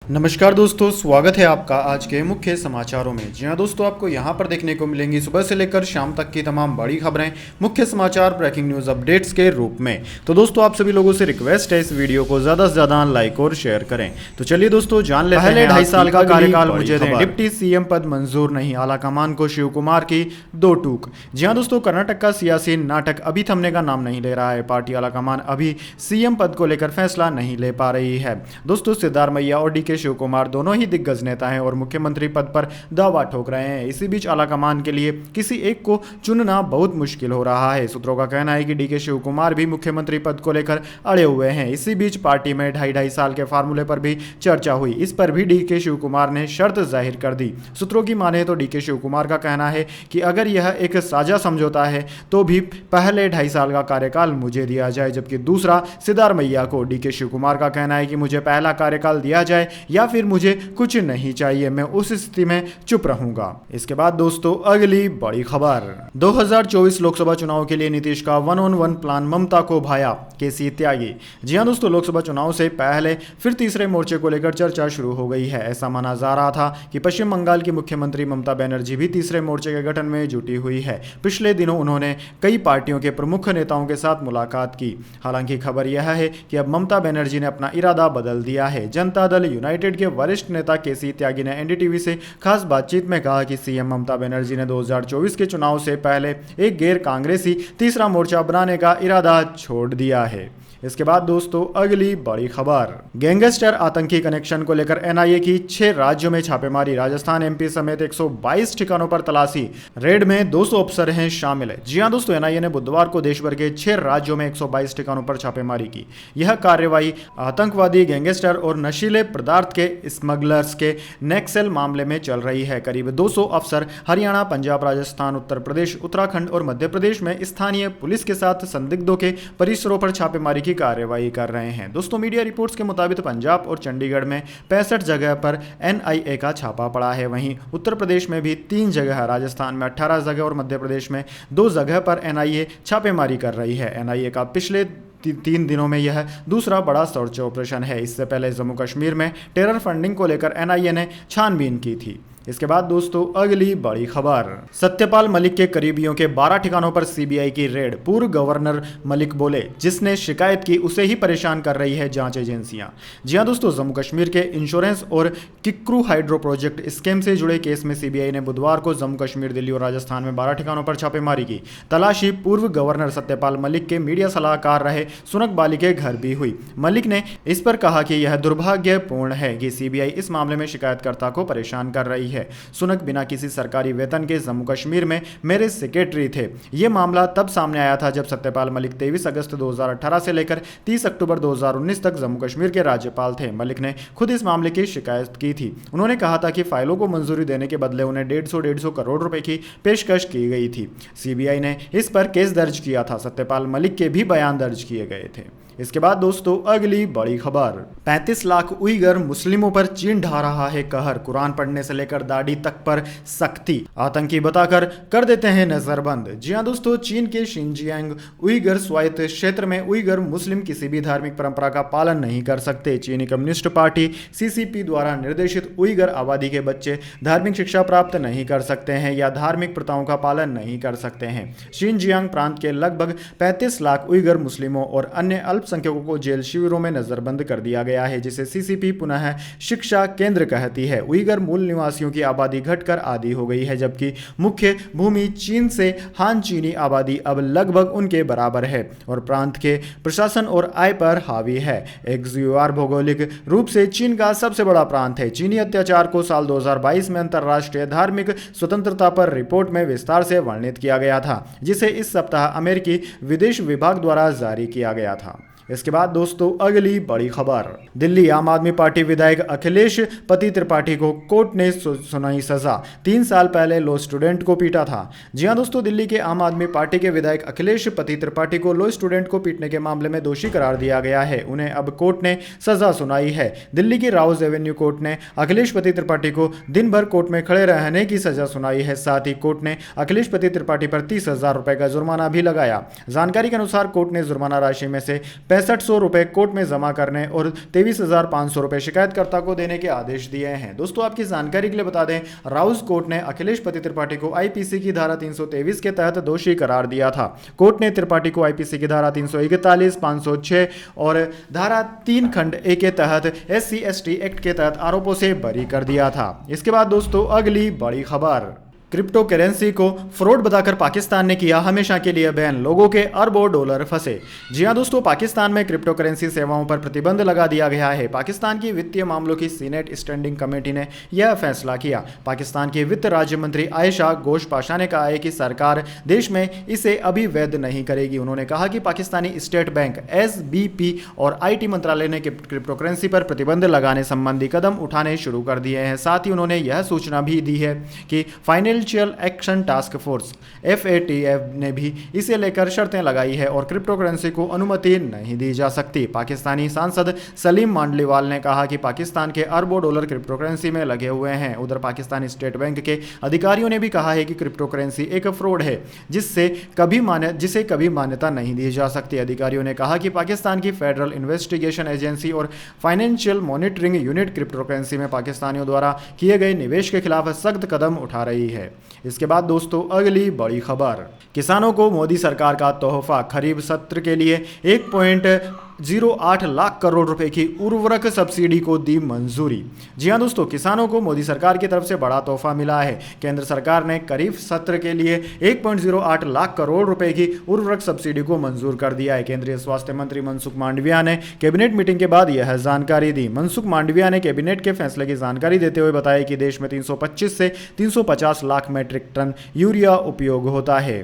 नमस्कार दोस्तों, स्वागत है आपका आज के मुख्य समाचारों में। जी हाँ दोस्तों, आपको यहाँ पर देखने को मिलेंगी सुबह से लेकर शाम तक की तमाम बड़ी खबरें, मुख्य समाचार, ब्रेकिंग न्यूज़ अपडेट्स के रूप में। तो दोस्तों, आप सभी लोगों से रिक्वेस्ट है इस वीडियो को ज़्यादा से ज़्यादा लाइक और शेयर करें। तो चलिए दोस्तों, जान लेते हैं। पहले 2.5 साल का कार्यकाल मुझे दें, डिप्टी सीएम पद मंजूर नहीं, आला कमान को शिव कुमार की दो टूक। जी हाँ दोस्तों, कर्नाटक का सियासी नाटक अभी थमने का नाम नहीं ले रहा है। पार्टी आला कमान अभी सीएम पद को लेकर फैसला नहीं ले पा रही है। दोस्तों, सिद्धारमैया और डीके शिव कुमार दोनों ही दिग्गज नेता हैं और मुख्यमंत्री पद पर दावा ठोक रहे हैं। इसी बीच आलाकमान के लिए किसी एक को चुनना बहुत मुश्किल हो रहा है। सूत्रों का कहना है कि डीके शिव कुमार भी मुख्यमंत्री पद को लेकर अड़े हुए हैं। इसी बीच पार्टी में 2.5 साल के फार्मूले पर भी चर्चा हुई। इस पर भी डीके शिव कुमार ने शर्त जाहिर कर दी। सूत्रों की माने तो डीके शिव कुमार का कहना है कि अगर यह एक साझा समझौता है तो भी पहले 2.5 साल का कार्यकाल मुझे दिया जाए, जबकि दूसरा सिद्धारमैया को। डीके शिव कुमार का कहना है कि मुझे पहला कार्यकाल दिया जाए या फिर मुझे कुछ नहीं चाहिए, मैं उस स्थिति में चुप रहूंगा। इसके बाद दोस्तों, अगली बड़ी खबर। 2024 लोकसभा चुनाव के लिए नीतीश का 1-on-1 प्लान ममता को भाया, केसी त्यागी। जी हां दोस्तों, लोकसभा चुनाव से पहले फिर तीसरे मोर्चे को लेकर चर्चा शुरू हो गई है। ऐसा माना जा रहा था कि पश्चिम बंगाल की मुख्यमंत्री ममता बनर्जी भी तीसरे मोर्चे के गठन में जुटी हुई है। पिछले दिनों उन्होंने कई पार्टियों के प्रमुख नेताओं के साथ मुलाकात की। हालांकि खबर यह है कि अब ममता बनर्जी ने अपना इरादा बदल दिया है। जनता दल यूनाइटेड के वरिष्ठ नेता केसी त्यागी ने एनडीटीवी से खास बातचीत में कहा कि सीएम ममता बनर्जी ने 2024 के चुनाव से पहले एक गैर कांग्रेसी तीसरा मोर्चा बनाने का इरादा छोड़ दिया है। इसके बाद दोस्तों, अगली बड़ी खबर। गैंगस्टर आतंकी कनेक्शन को लेकर एनआईए की 6 राज्यों में छापेमारी, राजस्थान, एमपी समेत 122 ठिकानों पर तलाशी। रेड में 200 अफसर हैं शामिल। जी हां दोस्तों, एनआईए ने बुधवार को देश भर के 6 राज्यों में 122 ठिकानों पर छापेमारी की। यह कार्यवाही आतंकवादी, गैंगस्टर और नशीले पदार्थ के स्मगलर्स के नक्सल मामले में चल रही है। करीब 200 अफसर हरियाणा, पंजाब, राजस्थान, उत्तर प्रदेश, उत्तराखंड और मध्य प्रदेश में स्थानीय पुलिस के साथ संदिग्धों के परिसरों पर छापेमारी की कार्रवाई कर रहे हैं। दोस्तों, मीडिया रिपोर्ट्स के मुताबिक पंजाब और चंडीगढ़ में 65 जगह पर एनआईए का छापा पड़ा है। वहीं उत्तर प्रदेश में भी 3 जगह, राजस्थान में 18 जगह और मध्य प्रदेश में 2 जगह पर एनआईए छापेमारी कर रही है। एनआईए का पिछले 3 दिनों में यह दूसरा बड़ा सर्च ऑपरेशन है। इससे पहले जम्मू कश्मीर में टेरर फंडिंग को लेकर एनआईए ने छानबीन की थी। इसके बाद दोस्तों, अगली बड़ी खबर। सत्यपाल मलिक के करीबियों के 12 ठिकानों पर सीबीआई की रेड। पूर्व गवर्नर मलिक बोले, जिसने शिकायत की उसे ही परेशान कर रही है जांच एजेंसियां। जी हां दोस्तों, जम्मू कश्मीर के इंश्योरेंस और किक्रू हाइड्रो प्रोजेक्ट स्कैम से जुड़े केस में सीबीआई ने बुधवार को जम्मू कश्मीर, दिल्ली और राजस्थान में 12 ठिकानों पर छापेमारी की। तलाशी पूर्व गवर्नर सत्यपाल मलिक के मीडिया सलाहकार रहे सुनक बाली के घर भी हुई। मलिक ने इस पर कहा कि यह दुर्भाग्यपूर्ण है कि सीबीआई इस मामले में शिकायतकर्ता को परेशान कर रही है। सुनक बिना किसी सरकारी वेतन के जम्मू कश्मीर में मेरे सेक्रेटरी थे। यह मामला तब सामने आया था जब सत्यपाल मलिक 23 अगस्त 2018 से लेकर 30 अक्टूबर 2019 तक जम्मू कश्मीर के राज्यपाल थे। मलिक ने खुद इस मामले की शिकायत की थी। उन्होंने कहा था कि फाइलों को मंजूरी देने के बदले उन्हें 150 करोड़ रुपए की पेशकश की गई थी। सीबीआई ने इस पर केस दर्ज किया था। सत्यपाल मलिक के भी बयान दर्ज किए गए थे। इसके बाद दोस्तों, अगली बड़ी खबर। 35 लाख उइगर मुस्लिमों पर चीन ढा रहा है कहर, कुरान पढ़ने से लेकर दाढ़ी तक पर सख्ती, आतंकी बताकर कर देते हैं नजरबंद। जी हां दोस्तों, चीन के शिनजियांग उइगर स्वायत्त क्षेत्र में उइगर मुस्लिम किसी भी धार्मिक परंपरा का पालन नहीं कर सकते। चीनी कम्युनिस्ट पार्टी सीसीपी द्वारा निर्देशित उइगर आबादी के बच्चे धार्मिक शिक्षा प्राप्त नहीं कर सकते हैं या धार्मिक प्रथाओं का पालन नहीं कर सकते हैं। शिनजियांग प्रांत के लगभग 35 लाख उइगर मुस्लिमों और अन्य अल्पसंख्यकों को जेल शिविरों में नजरबंद कर दिया गया है, जिसे सीसीपी पुनः शिक्षा केंद्र कहती है। उइगर मूल निवासियों की आबादी घटकर आधी हो गई है, जबकि मुख्य भूमि चीन से हान चीनी आबादी अब लगभग उनके बराबर है और प्रांत के प्रशासन और आय पर हावी है। एक्सयूआर भौगोलिक रूप से चीन का सबसे बड़ा प्रांत है। चीनी अत्याचार को साल 2022 में अंतर्राष्ट्रीय धार्मिक स्वतंत्रता पर रिपोर्ट में विस्तार से वर्णित किया गया था, जिसे इस सप्ताह अमेरिकी विदेश विभाग द्वारा जारी किया गया था। इसके बाद दोस्तों, अगली बड़ी खबर। दिल्ली आम आदमी पार्टी विधायक अखिलेश पति त्रिपाठी को कोर्ट ने सुनाई सजा। 3 साल पहले लॉ स्टूडेंट को पीटा था। जी हां दोस्तों, दिल्ली के आम आदमी पार्टी के विधायक अखिलेश पति त्रिपाठी को लॉ स्टूडेंट को पीटने के मामले में दोषी करार दिया गया है। उन्हें अब कोर्ट ने सजा सुनाई है। दिल्ली की राउज एवेन्यू कोर्ट ने अखिलेश पति त्रिपाठी को दिन भर कोर्ट में खड़े रहने की सजा सुनाई है। साथ ही कोर्ट ने अखिलेश पति त्रिपाठी पर 30,000 रुपए का जुर्माना भी लगाया। जानकारी के अनुसार कोर्ट ने जुर्माना राशि में से 6,500 रुपए कोर्ट में जमा करने और 23,500 रुपए शिकायतकर्ता को देने के आदेश दिए हैं। दोस्तों आपकी जानकारी के लिए बता दें, राउस कोर्ट ने अखिलेश पति त्रिपाठी को आईपीसी की धारा 323 के तहत दोषी करार दिया था। कोर्ट ने त्रिपाठी को आईपीसी की धारा 341, 506 और धारा 3 खंड ए के तहत SC/ST एक्ट के तहत आरोपों से बरी कर दिया था। इसके बाद दोस्तों अगली बड़ी खबर, क्रिप्टो करेंसी को फ्रॉड बताकर पाकिस्तान ने किया हमेशा के लिए बैन, लोगों के अरबों डॉलर फंसे। जी हां दोस्तों, पाकिस्तान में क्रिप्टो करेंसी सेवाओं पर प्रतिबंध लगा दिया गया है। पाकिस्तान की वित्तीय मामलों की सीनेट स्टैंडिंग कमेटी ने यह फैसला किया। पाकिस्तान की वित्त राज्य मंत्री आयशा घोष पाशा ने कहा है कि सरकार देश में इसे अभी वैध नहीं करेगी। उन्होंने कहा कि पाकिस्तानी स्टेट बैंक, SBP और IT मंत्रालय ने क्रिप्टो करेंसी पर प्रतिबंध लगाने संबंधी कदम उठाने शुरू कर दिए हैं। साथ ही उन्होंने यह सूचना भी दी है कि financial action task force FATF ने भी इसे लेकर शर्तें लगाई है और क्रिप्टो करेंसी को अनुमति नहीं दी जा सकती। पाकिस्तानी सांसद सलीम मांडलीवाल ने कहा कि पाकिस्तान के अरबों डॉलर क्रिप्टो करेंसी में लगे हुए हैं। उधर पाकिस्तानी स्टेट बैंक के अधिकारियों ने भी कहा है कि क्रिप्टो करेंसी एक फ्रॉड है जिसे कभी मान्यता नहीं दी जा सकती। अधिकारियों ने कहा कि पाकिस्तान की फेडरल इन्वेस्टिगेशन एजेंसी और financial monitoring unit crypto currency में पाकिस्तानियों द्वारा किए गए निवेश के खिलाफ सख्त कदम उठा रही है। इसके बाद दोस्तों अगली बड़ी खबर, किसानों को मोदी सरकार का तोहफा, खरीफ सत्र के लिए 1.08 लाख करोड़ रुपए की उर्वरक सब्सिडी को दी मंजूरी। जी हां दोस्तों, किसानों को मोदी सरकार की तरफ से बड़ा तोहफा मिला है। केंद्र सरकार ने खरीफ सत्र के लिए 1.08 लाख करोड़ रुपए की उर्वरक सब्सिडी को मंजूर कर दिया है। केंद्रीय स्वास्थ्य मंत्री मनसुख मांडविया ने कैबिनेट मीटिंग के बाद यह जानकारी दी। मनसुख मांडविया ने कैबिनेट के फैसले की जानकारी देते हुए बताया कि देश में 325 से 350 लाख मीट्रिक टन यूरिया उपयोग होता है।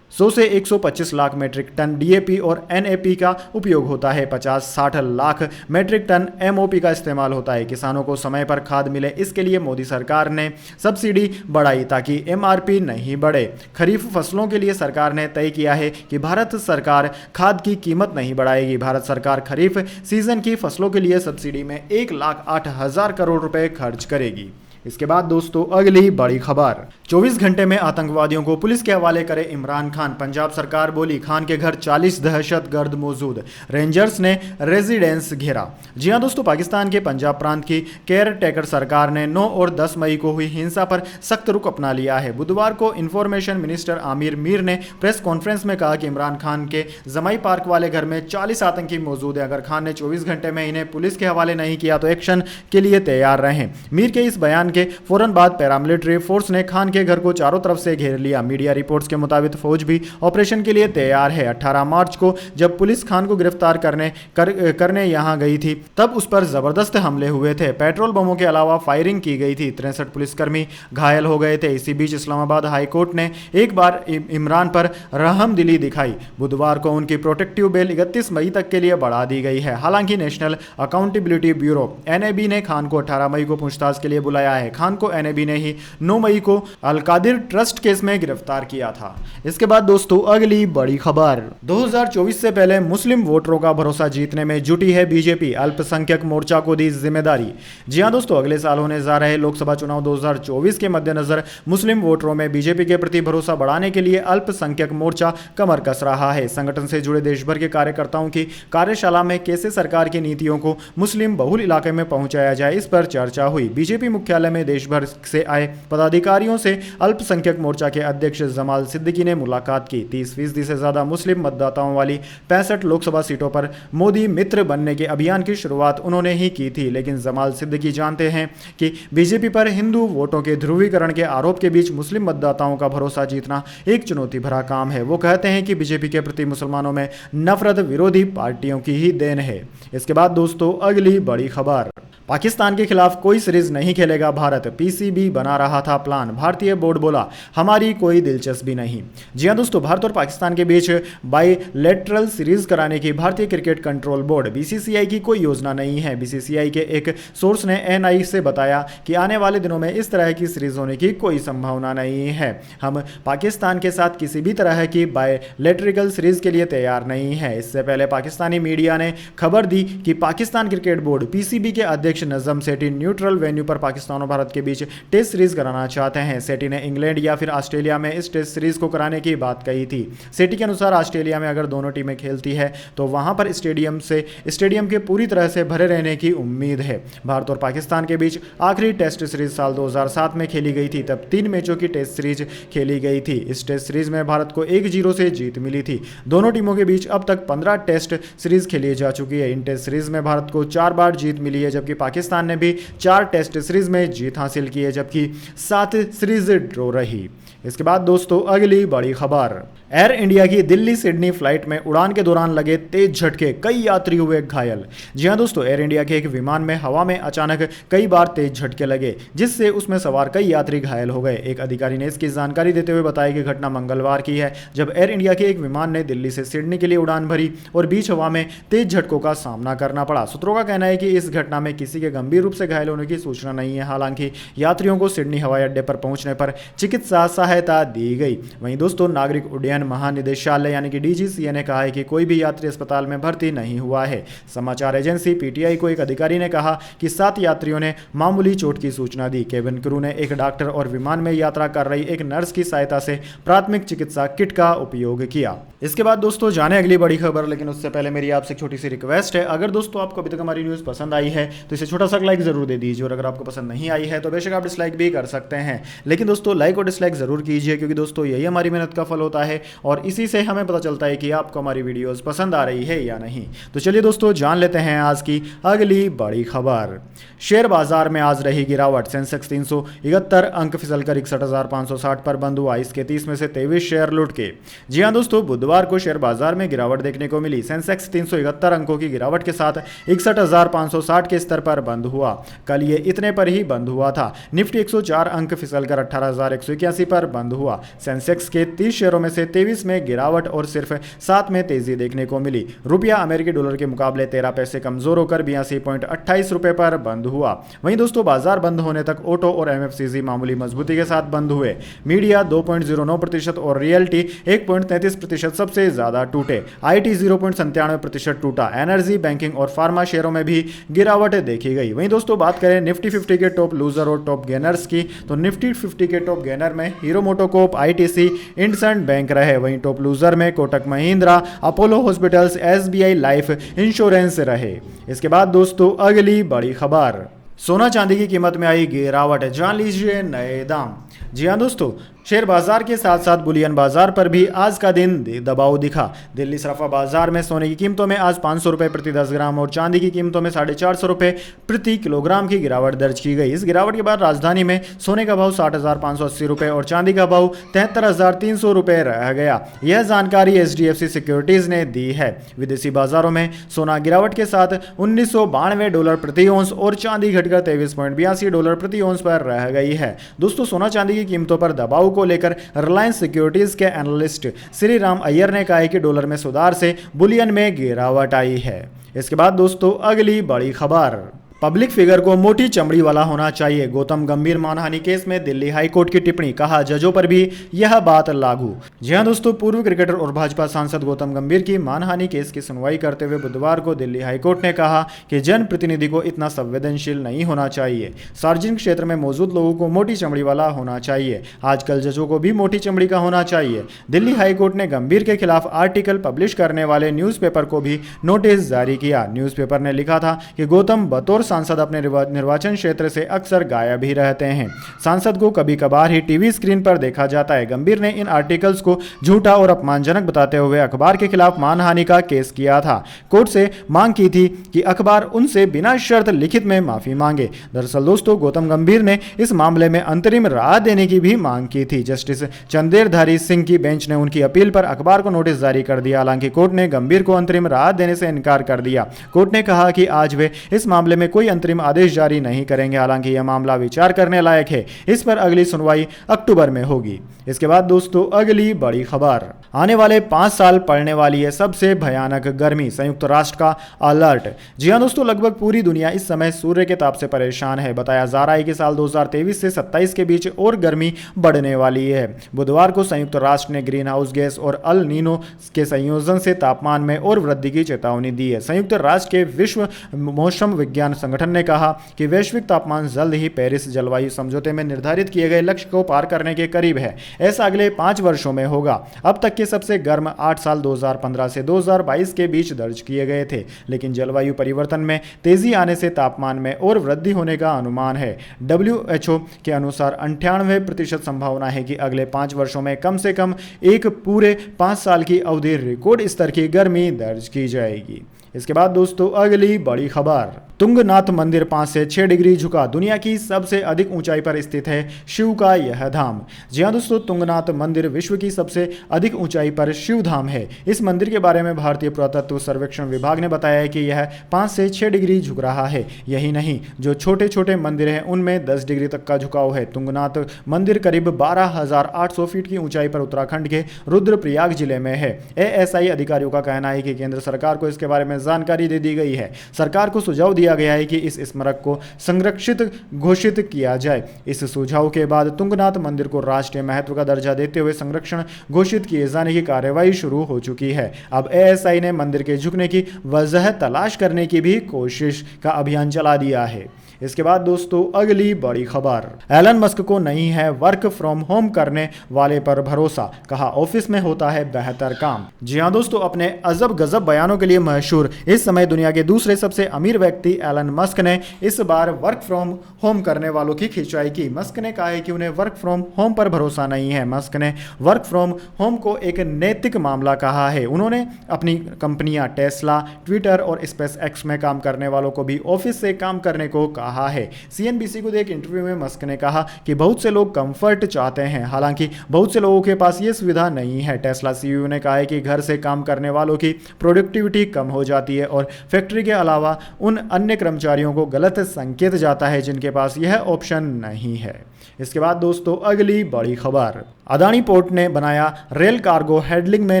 100 से 125 लाख मीट्रिक टन DAP और NAP का उपयोग होता है। 50-60 लाख मीट्रिक टन MOP का इस्तेमाल होता है। किसानों को समय पर खाद मिले, इसके लिए मोदी सरकार ने सब्सिडी बढ़ाई ताकि MRP नहीं बढ़े। खरीफ फसलों के लिए सरकार ने तय किया है कि भारत सरकार खाद की कीमत नहीं बढ़ाएगी। भारत सरकार खरीफ सीजन की फसलों के लिए सब्सिडी में 1,08,000 करोड़ रुपए खर्च करेगी। इसके बाद दोस्तों अगली बड़ी खबर, 24 घंटे में आतंकवादियों को पुलिस के हवाले करे इमरान खान। पंजाब सरकार बोली, खान के घर 40 दहशतगर्द मौजूद, रेंजर्स ने रेजिडेंस घेरा। जी हां दोस्तों, पाकिस्तान के पंजाब प्रांत की केयर टेकर सरकार ने 9 और 10 मई को हुई हिंसा पर सख्त रुख अपना लिया है। बुधवार को इंफॉर्मेशन मिनिस्टर आमिर मीर ने प्रेस कॉन्फ्रेंस में कहा कि इमरान खान के जमाई पार्क वाले घर में 40 आतंकी मौजूद है। अगर खान ने 24 घंटे में इन्हें पुलिस के हवाले नहीं किया तो एक्शन के लिए तैयार रहें। मीर के इस बयान के फौरन बाद पैरामिलिट्री फोर्स ने खान के घर को चारों तरफ से घेर लिया। मीडिया रिपोर्ट्स के मुताबिक फौज भी ऑपरेशन के लिए तैयार है। 18 मार्च को जब पुलिस खान को गिरफ्तार करने यहां गई थी तब उस पर जबरदस्त हमले हुए थे। पेट्रोल बमों के अलावा फायरिंग की गई थी। 63 पुलिसकर्मी घायल हो गए थे। इसी बीच इस्लामाबाद हाईकोर्ट ने एक बार इमरान पर रहमदिली दिखाई। बुधवार को उनकी प्रोटेक्टिव बेल 31 मई तक के लिए बढ़ा दी गई है। हालांकि नेशनल अकाउंटेबिलिटी ब्यूरो NAB ने खान को 18 मई को पूछताछ के लिए बुलाया है। खान को NAB ने ही 9 मई को अलकादिर ट्रस्ट केस में गिरफ्तार किया था। इसके बाद दोस्तों अगली बड़ी खबर, 2024 से पहले मुस्लिम वोटरों का भरोसा जीतने में जुटी है बीजेपी, अल्पसंख्यक मोर्चा को दी जिम्मेदारी। जी हां दोस्तों, अगले साल होने जा रहे लोकसभा चुनाव 2024 के मद्देनजर मुस्लिम वोटरों में बीजेपी के प्रति भरोसा बढ़ाने के लिए अल्पसंख्यक मोर्चा कमर कस रहा है। संगठन से जुड़े देश भर के कार्यकर्ताओं की कार्यशाला में कैसे सरकार की नीतियों को मुस्लिम बहुल इलाके में पहुंचाया जाए, इस पर चर्चा हुई। बीजेपी मुख्यालय में देश भर से आए पदाधिकारियों से अल्पसंख्यक मोर्चा के अध्यक्ष जमाल सिद्दीकी ने मुलाकात की। 30% से ज्यादा मुस्लिम मतदाताओं वाली 65 लोकसभा सीटों पर मोदी मित्र बनने के अभियान की शुरुआत उन्होंने ही की थी। लेकिन जमाल सिद्दीकी जानते हैं कि बीजेपी पर हिंदू वोटों के ध्रुवीकरण के आरोप के बीच मुस्लिम मतदाताओं का भरोसा जीतना एक चुनौती भरा काम है। वो कहते हैं कि बीजेपी के प्रति मुसलमानों में नफरत विरोधी पार्टियों की ही देन है। इसके बाद दोस्तों अगली बड़ी खबर, पाकिस्तान के खिलाफ कोई सीरीज नहीं खेलेगा भारत, PCB बना रहा था प्लान, भारतीय बोर्ड बोला हमारी कोई दिलचस्पी नहीं। जी हां दोस्तों, भारत और पाकिस्तान के बीच बाईलेटरल सीरीज कराने की भारतीय क्रिकेट कंट्रोल बोर्ड BCCI की कोई योजना नहीं है। BCCI के एक सोर्स ने NI से बताया कि आने वाले दिनों में इस तरह की सीरीज होने की कोई संभावना नहीं है। हम पाकिस्तान के साथ किसी भी तरह की बाईलेटरल सीरीज के लिए तैयार नहीं है। इससे पहले पाकिस्तानी मीडिया ने खबर दी कि पाकिस्तान क्रिकेट बोर्ड PCB के अध्यक्ष दानिश नजम सेठी न्यूट्रल वेन्यू पर पाकिस्तान और भारत के बीच टेस्ट सीरीज कराना चाहते हैं। सेठी ने इंग्लैंड या फिर ऑस्ट्रेलिया में इस टेस्ट सीरीज को कराने की बात कही थी। सेठी के अनुसार ऑस्ट्रेलिया में अगर दोनों टीमें खेलती है तो वहां पर स्टेडियम के पूरी तरह से भरे रहने की उम्मीद है। भारत और पाकिस्तान के बीच आखिरी टेस्ट सीरीज साल 2007 में खेली गई थी, तब 3 मैचों की टेस्ट सीरीज खेली गई थी। इस टेस्ट सीरीज में भारत को 1-0 से जीत मिली थी। दोनों टीमों के बीच अब तक 15 टेस्ट सीरीज खेली जा चुकी है। इन टेस्ट सीरीज में भारत को 4 बार जीत मिली है, जबकि पाकिस्तान ने भी 4 टेस्ट सीरीज में जीत हासिल की है, जबकि 7 सीरीज ड्रॉ रही। इसके बाद दोस्तों अगली बड़ी खबर, एयर इंडिया की दिल्ली सिडनी फ्लाइट में उड़ान के दौरान लगे तेज झटके, कई यात्री हुए घायल। जी हां दोस्तों, एयर इंडिया के एक विमान में हवा में अचानक कई बार तेज झटके लगे, जिससे उसमें सवार कई यात्री घायल हो गए। एक अधिकारी ने इसकी जानकारी देते हुए बताया कि घटना मंगलवार की है, जब एयर इंडिया के एक विमान ने दिल्ली से सिडनी के लिए उड़ान भरी और बीच हवा में तेज झटकों का सामना करना पड़ा। सूत्रों का कहना है कि इस घटना में किसी के गंभीर रूप से घायल होने की सूचना नहीं है। हालांकि यात्रियों को सिडनी हवाई अड्डे पर पहुंचने पर चिकित्सा सहायता दी गई। वहीं दोस्तों नागरिक उड्डयन महानिदेशालय यानी कि डीजीसीए ने कहा है कि कोई भी यात्री अस्पताल में भर्ती नहीं हुआ है। समाचार एजेंसी पीटीआई को एक अधिकारी ने कहा कि 7 यात्रियों ने मामूली चोट की सूचना दी। केबिन क्रू ने एक डॉक्टर और विमान में यात्रा कर रही एक नर्स की सहायता से प्राथमिक चिकित्सा किट का उपयोग किया। इसके बाद दोस्तों जाने अगली बड़ी खबर, लेकिन उससे पहले मेरी आपसे एक छोटी सी रिक्वेस्ट है, अगर दोस्तों आपको अभी तक हमारी न्यूज़ पसंद आई है तो इसे छोटा सा लाइक जरूर दे दीजिए, और अगर आपको पसंद नहीं आई है तो बेशक आप डिसलाइक भी कर सकते हैं, लेकिन दोस्तों लाइक और डिसलाइक जरूर कीजिए, क्योंकि दोस्तों यही हमारी मेहनत का फल होता है और इसी से हमें पता चलता है कि आपको हमारी वीडियोस पसंद आ रही है या नहीं। तो चलिए दोस्तों जान लेते हैं आज की अगली बड़ी खबर। शेयर बाजार में आज रही गिरावट, सेंसेक्स 371 अंक फिसलकर 61,560 पर बंद हुआ। इसके 30 में से 23 शेयर लुट के। जी हां दोस्तों, बुधवार को शेयर बाजार में गिरावट देखने को मिली। सेंसेक्स 371 अंकों की गिरावट के साथ 61,560 के स्तर पर बंद हुआ। कल ये इतने पर ही बंद हुआ था। निफ्टी 104 अंक फिसलकर 18,181 पर बंद हुआ। सेंसेक्स के 30 शेयरों में से 23 में गिरावट और सिर्फ 7 में तेजी देखने को मिली। रुपया अमेरिकी डॉलर के मुकाबले 13 पैसे कमजोर होकर 82.28 रुपए पर बंद हुआ। वहीं दोस्तों बाजार बंद होने तक ऑटो और एमएफसीजी मामूली मजबूती के साथ बंद हुए। मीडिया 2.09% और रियल्टी 1.33% सबसे ज्यादा टूटे। आईटी 0.97% टूटा। एनर्जी, बैंकिंग और फार्मा शेयरों में भी गिरावट देखी गई। वहीं दोस्तों बात करें निफ्टी 50 के टॉप लूजर और टॉप गेनर्स की, तो निफ्टी 50 के टॉप गेनर में hero MotoCorp, ITC, IndusInd bank रहे। वहीं टॉप लूजर में Kotak Mahindra, Apollo hospitals, SBI life insurance रहे। इसके बाद दोस्तों अगली बड़ी खबर, सोना चांदी की कीमत में आई गिरावट, जान लीजिए नए दाम। जी हाँ दोस्तों, शेयर बाजार के साथ साथ बुलियन बाजार पर भी आज का दिन दबाव दिखा। दिल्ली सराफा बाजार में सोने की कीमतों में आज 500 रुपये प्रति 10 ग्राम और चांदी की कीमतों में 450 रुपये प्रति किलोग्राम की गिरावट दर्ज की गई। इस गिरावट के बाद राजधानी में सोने का भाव 60,580 रुपये और चांदी का भाव 73,300 रुपये रह गया। यह जानकारी एचडीएफसी सिक्योरिटीज ने दी है। विदेशी बाजारों में सोना गिरावट के साथ $1992 प्रति औंस और चांदी घटकर $23.82 प्रति औंस पर रह गई है। दोस्तों सोना चांदी की कीमतों पर दबाव को लेकर रिलायंस सिक्योरिटीज के एनालिस्ट श्री राम अय्यर ने कहा है कि डॉलर में सुधार से बुलियन में गिरावट आई है। इसके बाद दोस्तों अगली बड़ी खबर, पब्लिक फिगर को मोटी चमड़ी वाला होना चाहिए। गौतम गंभीर मानहानि केस में दिल्ली हाईकोर्ट की टिप्पणी, कहा जजों पर भी यह बात लागू। जी हां दोस्तों, पूर्व क्रिकेटर और भाजपा सांसद गौतम गंभीर की मानहानि केस की सुनवाई करते हुए बुधवार को दिल्ली हाईकोर्ट ने कहा कि जनप्रतिनिधि को इतना संवेदनशील नहीं होना चाहिए। सार्वजनिक क्षेत्र में मौजूद लोगों को मोटी चमड़ी वाला होना चाहिए। आजकल जजों को भी मोटी चमड़ी का होना चाहिए। दिल्ली हाईकोर्ट ने गंभीर के खिलाफ आर्टिकल पब्लिश करने वाले न्यूज़पेपर को भी नोटिस जारी किया। न्यूज़पेपर ने लिखा था कि गौतम बतौर सांसद अपने निर्वाचन क्षेत्र से अक्सर गायब ही रहते हैं। सांसद को कभी कभार ही टीवी स्क्रीन पर देखा जाता है। गंभीर ने इन आर्टिकल्स को झूठा और अपमानजनक बताते हुए अखबार के खिलाफ मानहानि का केस किया था। कोर्ट से मांग की थी कि अखबार उनसे बिना शर्त लिखित में माफी मांगे। दरअसल दोस्तों गौतम गंभीर ने इस मामले में अंतरिम राहत देने की भी मांग की थी। जस्टिस चंदेरधारी सिंह की बेंच ने उनकी अपील पर अखबार को नोटिस जारी कर दिया। हालांकि कोर्ट ने गंभीर को अंतरिम राहत देने से इनकार कर दिया। कोर्ट ने कहा कि आज वे इस मामले में कोई अंतरिम आदेश जारी नहीं करेंगे। हालांकि यह मामला विचार करने लायक है। इस पर अगली सुनवाई अक्टूबर में होगी। इसके बाद दोस्तों अगली बड़ी खबर, आने वाले 5 साल पड़ने वाली है सबसे भयानक गर्मी, संयुक्त राष्ट्र का अलर्ट। जी हां दोस्तों, लगभग पूरी दुनिया इस समय सूर्य के ताप से परेशान है। बताया जा रहा है कि साल 2023 से 27 के बीच और गर्मी बढ़ने वाली है। बुधवार को संयुक्त राष्ट्र ने ग्रीन हाउस गैस और अल नीनो के संयोजन से तापमान में और वृद्धि की चेतावनी दी है। संयुक्त राष्ट्र के विश्व मौसम विज्ञान संगठन ने कहा कि वैश्विक तापमान जल्द ही पेरिस जलवायु समझौते में निर्धारित किए गए लक्ष्य को पार करने के करीब है। ऐसा अगले 5 वर्षों में होगा। अब तक के सबसे गर्म 8 साल 2015 से 2022 के बीच दर्ज किए गए थे, लेकिन जलवायु परिवर्तन में तेजी आने से तापमान में और वृद्धि होने का अनुमान है। WHO के अनुसार 98% संभावना है कि अगले 5 वर्षों में कम से कम एक पूरे 5 साल की अवधि रिकॉर्ड स्तर की गर्मी दर्ज की जाएगी। इसके बाद दोस्तों अगली बड़ी खबर, तुंगनाथ मंदिर 5 से 6 डिग्री झुका। दुनिया की सबसे अधिक ऊंचाई पर स्थित है शिव का यह धाम। जी हां दोस्तों, तुंगनाथ मंदिर विश्व की सबसे अधिक ऊंचाई पर शिव धाम है। इस मंदिर के बारे में भारतीय पुरातत्व सर्वेक्षण विभाग ने बताया है कि यह 5 से 6 डिग्री झुक रहा है। यही नहीं, जो छोटे छोटे मंदिर हैं उनमें 10 डिग्री तक का झुकाव है। तुंगनाथ मंदिर करीब 12,800 फीट की ऊंचाई पर उत्तराखंड के रुद्रप्रयाग जिले में है। ASI अधिकारियों का कहना है कि केंद्र सरकार को इसके बारे में जानकारी दे दी गई है। सरकार को सुझाव दिया गया है कि इस स्मारक को संरक्षित घोषित किया जाए। इस सुझाव के बाद तुंगनाथ मंदिर को राष्ट्रीय महत्व का दर्जा देते हुए संरक्षण घोषित किए जाने की कार्यवाही शुरू हो चुकी है। अब ASI ने मंदिर के झुकने की वजह तलाश करने की भी कोशिश का अभियान चला दिया है। इसके बाद दोस्तों अगली बड़ी खबर, एलन मस्क को नहीं है वर्क फ्रॉम होम करने वाले पर भरोसा, कहा ऑफिस में होता है बेहतर काम। जी हां दोस्तों, अपने अजब गजब बयानों के लिए मशहूर इस समय दुनिया के दूसरे सबसे अमीर व्यक्ति एलन मस्क ने इस बार वर्क फ्रॉम होम करने वालों की खिंचाई की। मस्क ने कहा है कि उन्हें वर्क फ्रॉम होम पर भरोसा नहीं है। मस्क ने वर्क फ्रॉम होम को एक नैतिक मामला कहा है। उन्होंने अपनी कंपनियां टेस्ला, ट्विटर और स्पेस एक्स में काम करने वालों को भी ऑफिस से काम करने को कहा है। CNBC को एक इंटरव्यू में मस्क ने कहा कि बहुत से लोग कंफर्ट चाहते हैं, हालांकि बहुत से लोगों के पास यह सुविधा नहीं है। टेस्ला CEO ने कहा है कि घर से काम करने वालों की प्रोडक्टिविटी कम हो जाती है और फैक्ट्री के अलावा उन अन्य कर्मचारियों को गलत संकेत जाता है जिनके पास यह ऑप्शन नहीं है। इसके बाद दोस्तों अगली बड़ी खबर, अदानी पोर्ट ने बनाया रेल कार्गो हैंडलिंग में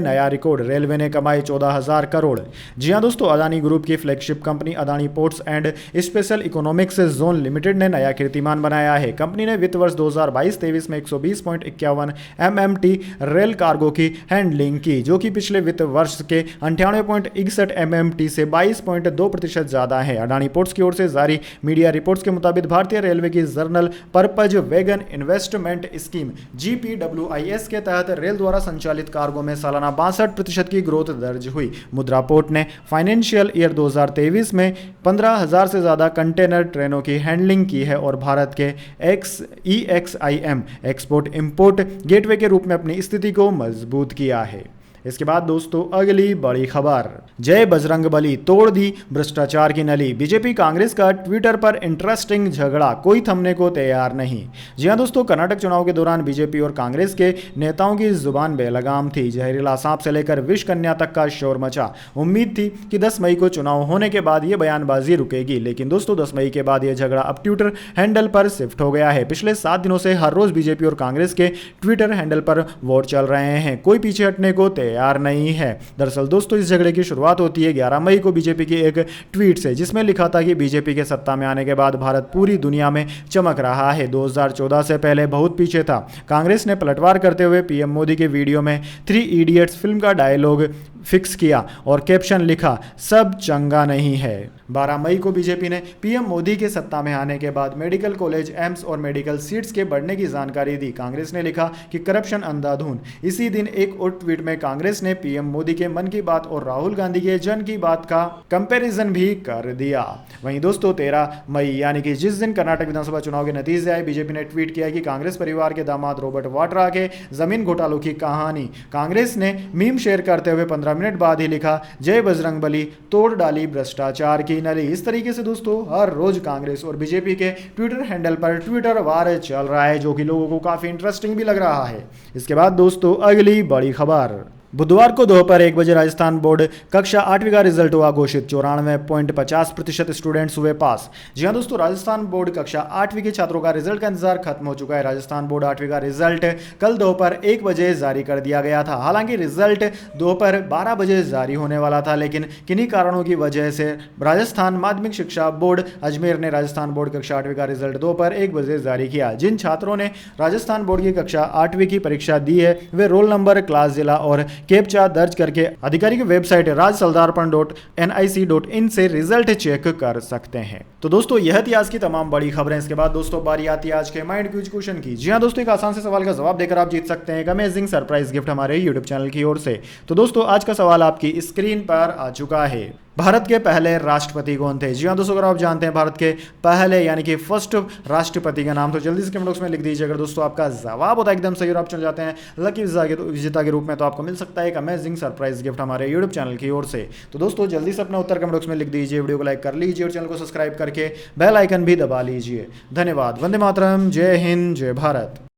नया रिकॉर्ड, रेलवे ने कमाए 14,000 करोड़। जी हां दोस्तों, अदानी ग्रुप की flagship company Adani ports and special economics zone limited ने नया कीर्तिमान बनाया है। कंपनी ने वित्त वर्ष 2022-23 में 120.51 MMT रेल कार्गो की हैंडलिंग की, जो कि पिछले वित्त वर्ष के 98.61 MMT से 22.2% ज्यादा है। अदानी पोर्ट्स की ओर से जारी मीडिया रिपोर्ट्स के मुताबिक भारतीय रेलवे की general purpose wagon investment scheme GPWIS के तहत रेल द्वारा संचालित कार्गो में सालाना 62% की ग्रोथ दर्ज हुई। मुद्रा पोर्ट ने फाइनेंशियल ईयर 2023 में 15,000 से ज्यादा कंटेनर ट्रेनों की हैंडलिंग की है और भारत के EXIM एक्सपोर्ट इंपोर्ट गेटवे के रूप में अपनी स्थिति को मजबूत किया है। इसके बाद दोस्तों अगली बड़ी खबर, जय बजरंगबली, तोड़ दी भ्रष्टाचार की नली। बीजेपी कांग्रेस का ट्विटर पर इंटरेस्टिंग झगड़ा, कोई थमने को तैयार नहीं। जी हां दोस्तों, कर्नाटक चुनाव के दौरान बीजेपी और कांग्रेस के नेताओं की जुबान बेलगाम थी। जहरीला सांप से लेकर विष कन्या तक का शोर मचा। उम्मीद थी कि 10 मई को चुनाव होने के बाद यह बयानबाजी रुकेगी, लेकिन दोस्तों 10 मई के बाद यह झगड़ा अब ट्विटर हैंडल पर शिफ्ट हो गया है। पिछले 7 दिनों से हर रोज बीजेपी और कांग्रेस के ट्विटर हैंडल पर वोट चल रहे हैं। कोई पीछे हटने को तैयार नहीं है। दरअसल दोस्तों इस झगड़े की शुरुआत होती है 11 मई को बीजेपी की एक ट्वीट से, जिसमें लिखा था कि बीजेपी के सत्ता में आने के बाद भारत पूरी दुनिया में चमक रहा है। 2014 से पहले बहुत पीछे था। कांग्रेस ने पलटवार करते हुए पीएम मोदी के वीडियो में 3 इडियट्स फिल्म का डायलॉग फिक्स किया और कैप्शन लिखा, सब चंगा नहीं है। 12 मई को बीजेपी ने पीएम मोदी के सत्ता में आने के बाद मेडिकल कॉलेज, एम्स और मेडिकल सीट्स के बढ़ने की जानकारी दी। कांग्रेस ने लिखा कि करप्शन अंधाधुन। इसी दिन एक और ट्वीट में कांग्रेस ने पीएम मोदी के मन की बात और राहुल गांधी के जन की बात का कंपैरिजन भी कर दिया। वहीं दोस्तों 13 मई यानी कि जिस दिन कर्नाटक विधानसभा चुनाव के नतीजे आए, बीजेपी ने ट्वीट किया कि कांग्रेस परिवार के दामाद रॉबर्ट वाड्रा के जमीन घोटालों की कहानी। कांग्रेस ने मीम शेयर करते हुए 15 मिनट बाद ही लिखा, जय बजरंगबली, तोड़ डाली भ्रष्टाचार की नली। इस तरीके से दोस्तों हर रोज कांग्रेस और बीजेपी के ट्विटर हैंडल पर ट्विटर वार चल रहा है, जो कि लोगों को काफी इंटरेस्टिंग भी लग रहा है। इसके बाद दोस्तों अगली बड़ी खबर, बुधवार को दोपहर 1 बजे राजस्थान बोर्ड कक्षा 8वीं का रिजल्ट हुआ घोषित। 94.50% स्टूडेंट्स हुए पास। जी हां दोस्तों, राजस्थान बोर्ड कक्षा 8वीं के छात्रों का रिजल्ट का इंतजार खत्म हो चुका है। राजस्थान बोर्ड 8वीं का रिजल्ट कल दोपहर 1 बजे जारी कर दिया गया था। हालांकि रिजल्ट दोपहर 12 बजे जारी होने वाला था, लेकिन किन्हीं कारणों की वजह से राजस्थान माध्यमिक शिक्षा बोर्ड अजमेर ने राजस्थान बोर्ड कक्षा 8वीं का रिजल्ट दोपहर 1 बजे जारी किया। जिन छात्रों ने राजस्थान बोर्ड की कक्षा 8वीं की परीक्षा दी है वे रोल नंबर, क्लास, जिला और कैप्चा दर्ज करके आधिकारिक वेबसाइट rajsaldarpan.nic.in से रिजल्ट चेक कर सकते हैं। तो दोस्तों यह थी आज की तमाम बड़ी खबरें। इसके बाद दोस्तों बारी आती है आज के माइंड क्विज क्वेश्चन की। जी हाँ दोस्तों, एक आसान से सवाल का जवाब देकर आप जीत सकते हैं एक अमेजिंग सरप्राइज गिफ्ट हमारे यूट्यूब चैनल की ओर से। तो दोस्तों आज का सवाल आपकी स्क्रीन पर आ चुका है। भारत के पहले राष्ट्रपति कौन थे? जी हाँ दोस्तों, अगर आप जानते हैं भारत के पहले यानी कि फर्स्ट राष्ट्रपति का नाम तो जल्दी से कमेंट बॉक्स में लिख दीजिए। अगर दोस्तों आपका जवाब होता है एकदम सही और आप चल जाते हैं लकी विजेता के रूप में, तो आपको मिल सकता है एक अमेजिंग सरप्राइज गिफ्ट हमारे यूट्यूब चैनल की ओर से। तो दोस्तों जल्दी से अपना उत्तर कमेंट बॉक्स में लिख दीजिए, वीडियो को लाइक कर लीजिए और चैनल को सब्सक्राइब करके बेल आइकन भी दबा लीजिए। धन्यवाद। वंदे मातरम। जय हिंद, जय भारत।